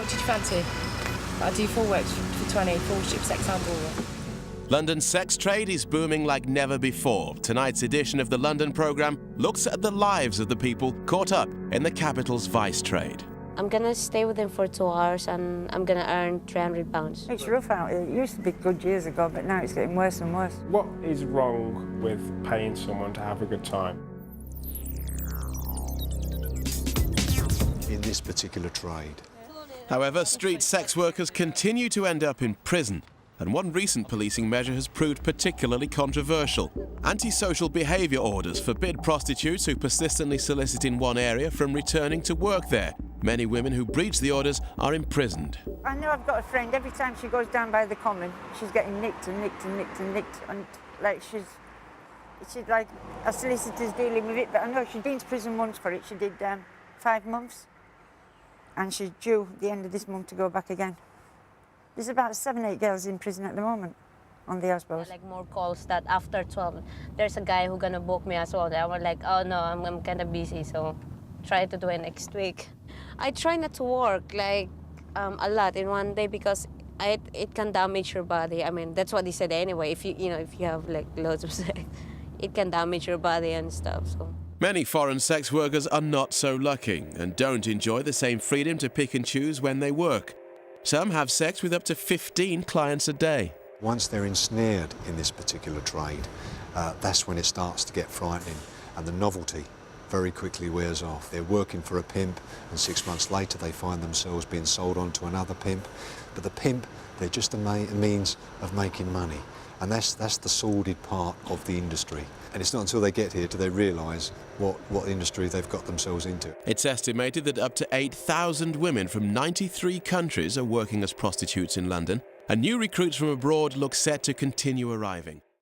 What did you fancy? I do full work for 20, full ship sex and all. London's sex trade is booming like never before. Tonight's edition of the London programme looks at the lives of the people caught up in the capital's vice trade. I'm gonna stay with him for 2 hours and I'm gonna earn £300. It's rough out here. It used to be good years ago, but now it's getting worse and worse. What is wrong with paying someone to have a good time? In this particular trade. However, street sex workers continue to end up in prison, and one recent policing measure has proved particularly controversial. Antisocial behaviour orders forbid prostitutes who persistently solicit in one area from returning to work there. Many women who breach the orders are imprisoned. I know I've got a friend, every time she goes down by the common, she's getting nicked and nicked and nicked and nicked, and like she's like a solicitor's dealing with it, but I know she's been to prison once for it. She did 5 months, and she's due the end of this month to go back again. There's about 7, 8 girls in prison at the moment on the houseboat. Like more calls that after 12, there's a guy who gonna book me as well. I was like, oh no, I'm kind of busy, so try to do it next week. I try not to work like a lot in one day because it can damage your body. I mean, that's what he said anyway. If you have like loads of sex, it can damage your body and stuff. So. Many foreign sex workers are not so lucky and don't enjoy the same freedom to pick and choose when they work. Some have sex with up to 15 clients a day. Once they're ensnared in this particular trade, that's when it starts to get frightening, and the novelty very quickly wears off. They're working for a pimp, and 6 months later they find themselves being sold on to another pimp. But the pimp, they're just a means of making money. And that's the sordid part of the industry. And it's not until they get here do they realise what industry they've got themselves into. It's estimated that up to 8,000 women from 93 countries are working as prostitutes in London, and new recruits from abroad look set to continue arriving.